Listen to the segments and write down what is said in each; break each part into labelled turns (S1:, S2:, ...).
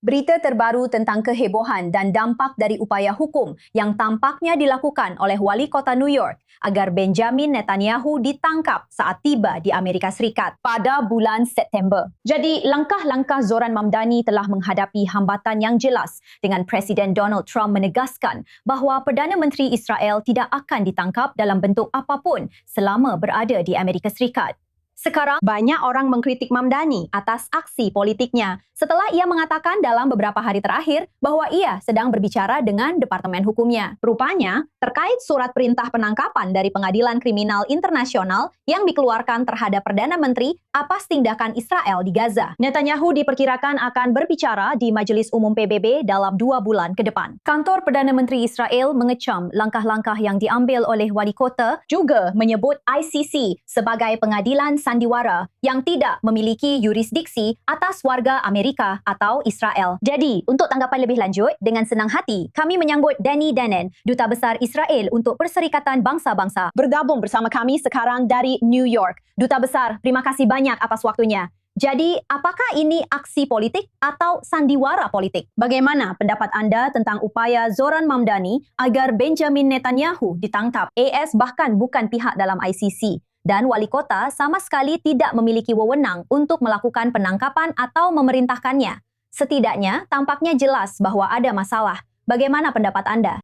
S1: Berita terbaru tentang kehebohan dan dampak dari upaya hukum yang tampaknya dilakukan oleh Wali Kota New York agar Benjamin Netanyahu ditangkap saat tiba di Amerika Serikat pada bulan September. Jadi, langkah-langkah Zoran Mamdani telah menghadapi hambatan yang jelas dengan Presiden Donald Trump menegaskan bahawa Perdana Menteri Israel tidak akan ditangkap dalam bentuk apapun selama berada di Amerika Serikat. Sekarang, banyak orang mengkritik Mamdani atas aksi politiknya setelah ia mengatakan dalam beberapa hari terakhir bahawa ia sedang berbicara dengan Departemen Hukumnya. Rupanya, terkait surat perintah penangkapan dari Pengadilan Kriminal Internasional yang dikeluarkan terhadap Perdana Menteri atas tindakan Israel di Gaza. Netanyahu diperkirakan akan berbicara di Majelis Umum PBB dalam 2 bulan ke depan. Kantor Perdana Menteri Israel mengecam langkah-langkah yang diambil oleh wali kota, juga menyebut ICC sebagai pengadilan sandiwara yang tidak memiliki yurisdiksi atas warga Amerika atau Israel. Jadi, untuk tanggapan lebih lanjut, dengan senang hati, kami menyambut Danny Danon, Duta Besar Israel untuk Perserikatan Bangsa-Bangsa, bergabung bersama kami sekarang dari New York. Duta Besar, terima kasih banyak atas waktunya. Jadi, apakah ini aksi politik atau sandiwara politik? Bagaimana pendapat anda tentang upaya Zoran Mamdani agar Benjamin Netanyahu ditangkap? AS bahkan bukan pihak dalam ICC. Dan wali kota sama sekali tidak memiliki wewenang untuk melakukan penangkapan atau memerintahkannya. Setidaknya, tampaknya jelas bahawa ada masalah. Bagaimana pendapat anda?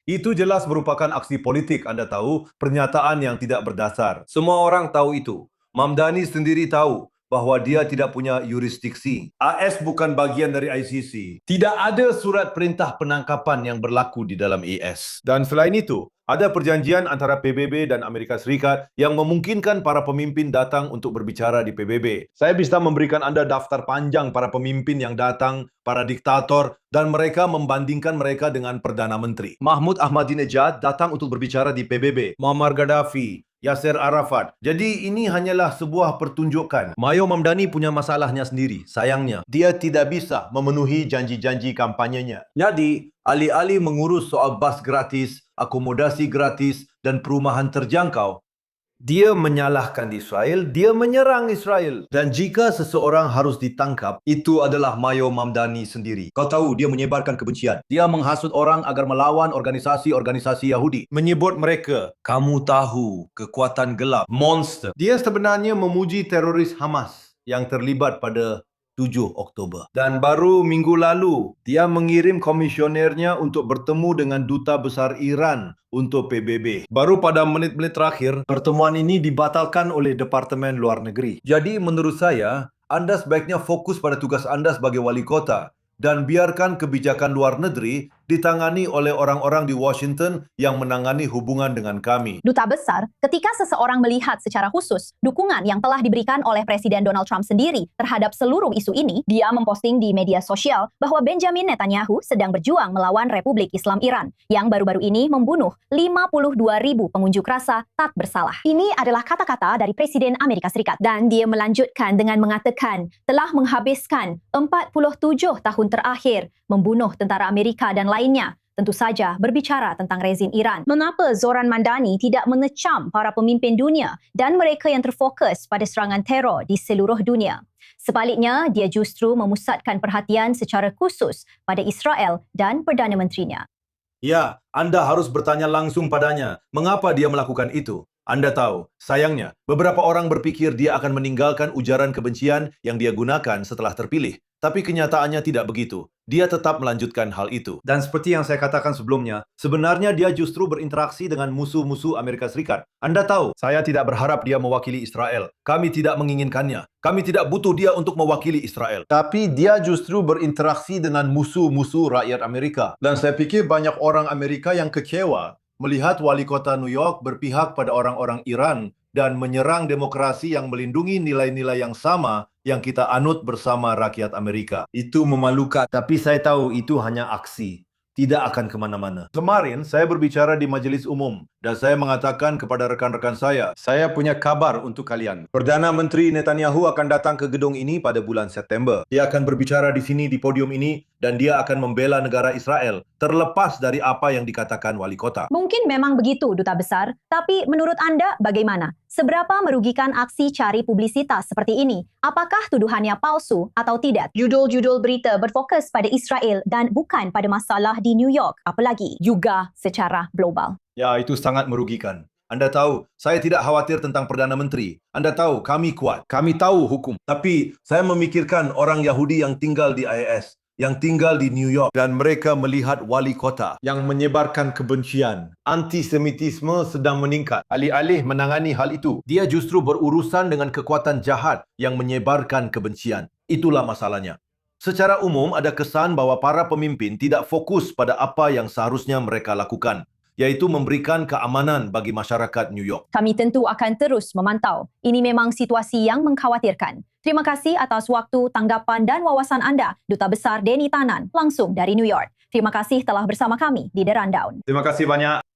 S2: Itu jelas merupakan aksi politik, Anda tahu, pernyataan yang tidak berdasar. Semua orang tahu itu. Mamdani sendiri tahu bahwa dia tidak punya yurisdiksi. AS bukan bagian dari ICC. Tidak ada surat perintah penangkapan yang berlaku di dalam AS. Dan selain itu, ada perjanjian antara PBB dan Amerika Serikat yang memungkinkan para pemimpin datang untuk berbicara di PBB. Saya bisa memberikan Anda daftar panjang para pemimpin yang datang, para diktator, dan mereka membandingkan mereka dengan Perdana Menteri. Mahmud Ahmadinejad datang untuk berbicara di PBB. Muammar Gaddafi, Yasser Arafat. Jadi ini hanyalah sebuah pertunjukan. Mayo Mamdani punya masalahnya sendiri. Sayangnya, dia tidak bisa memenuhi janji-janji kampanyenya. Jadi, alih-alih mengurus soal bas gratis, akomodasi gratis, dan perumahan terjangkau, dia menyalahkan Israel, dia menyerang Israel. Dan jika seseorang harus ditangkap, itu adalah Mayo Mamdani sendiri. Kau tahu, dia menyebarkan kebencian. Dia menghasut orang agar melawan organisasi-organisasi Yahudi. Menyebut mereka, kamu tahu, kekuatan gelap, monster. Dia sebenarnya memuji teroris Hamas yang terlibat pada 7 Oktober. Dan baru minggu lalu, dia mengirim komisionernya untuk bertemu dengan Duta Besar Iran untuk PBB. Baru pada menit-menit terakhir, pertemuan ini dibatalkan oleh Departemen Luar Negeri. Jadi menurut saya, Anda sebaiknya fokus pada tugas Anda sebagai wali kota dan biarkan kebijakan luar negeri ditangani oleh orang-orang di Washington yang menangani hubungan dengan kami.
S1: Duta Besar, ketika seseorang melihat secara khusus dukungan yang telah diberikan oleh Presiden Donald Trump sendiri terhadap seluruh isu ini, dia memposting di media sosial bahwa Benjamin Netanyahu sedang berjuang melawan Republik Islam Iran yang baru-baru ini membunuh 52.000 pengunjuk rasa tak bersalah. Ini adalah kata-kata dari Presiden Amerika Serikat dan dia melanjutkan dengan mengatakan telah menghabiskan 47 tahun terakhir membunuh tentara Amerika dan lainnya. Tentu saja berbicara tentang rezim Iran. Mengapa Zoran Mamdani tidak mengecam para pemimpin dunia dan mereka yang terfokus pada serangan teror di seluruh dunia? Sebaliknya, dia justru memusatkan perhatian secara khusus pada Israel dan Perdana Menterinya.
S2: Ya, Anda harus bertanya langsung padanya, mengapa dia melakukan itu? Anda tahu, sayangnya, beberapa orang berpikir dia akan meninggalkan ujaran kebencian yang dia gunakan setelah terpilih. Tapi kenyataannya tidak begitu. Dia tetap melanjutkan hal itu. Dan seperti yang saya katakan sebelumnya, sebenarnya dia justru berinteraksi dengan musuh-musuh Amerika Serikat. Anda tahu, saya tidak berharap dia mewakili Israel. Kami tidak menginginkannya. Kami tidak butuh dia untuk mewakili Israel. Tapi dia justru berinteraksi dengan musuh-musuh rakyat Amerika. Dan saya pikir banyak orang Amerika yang kecewa melihat wali kota New York berpihak pada orang-orang Iran dan menyerang demokrasi yang melindungi nilai-nilai yang sama yang kita anut bersama rakyat Amerika. Itu memalukan. Tapi saya tahu itu hanya aksi. tidak akan kemana-mana. Kemarin saya berbicara di Majelis Umum dan saya mengatakan kepada rekan-rekan saya punya kabar untuk kalian. Perdana Menteri Netanyahu akan datang ke gedung ini pada bulan September. Dia akan berbicara di sini di podium ini dan dia akan membela negara Israel terlepas dari apa yang dikatakan wali kota.
S1: Mungkin memang begitu, Duta Besar. Tapi menurut Anda bagaimana? Seberapa merugikan aksi cari publisitas seperti ini? Apakah tuduhannya palsu atau tidak? Judul-judul berita berfokus pada Israel dan bukan pada masalah di New York, apalagi juga secara global.
S2: Ya, itu sangat merugikan. Anda tahu, saya tidak khawatir tentang Perdana Menteri. Anda tahu, kami kuat. Kami tahu hukum. Tapi, saya memikirkan orang Yahudi yang tinggal di IS, yang tinggal di New York, dan mereka melihat wali kota yang menyebarkan kebencian. Antisemitisme sedang meningkat. Alih-alih menangani hal itu, dia justru berurusan dengan kekuatan jahat yang menyebarkan kebencian. Itulah masalahnya. Secara umum, ada kesan bahwa para pemimpin tidak fokus pada apa yang seharusnya mereka lakukan, yaitu memberikan keamanan bagi masyarakat New York.
S1: Kami tentu akan terus memantau. Ini memang situasi yang mengkhawatirkan. Terima kasih atas waktu, tanggapan dan wawasan Anda, Duta Besar Denny Tanan, langsung dari New York. Terima kasih telah bersama kami di The Rundown.
S2: Terima kasih banyak.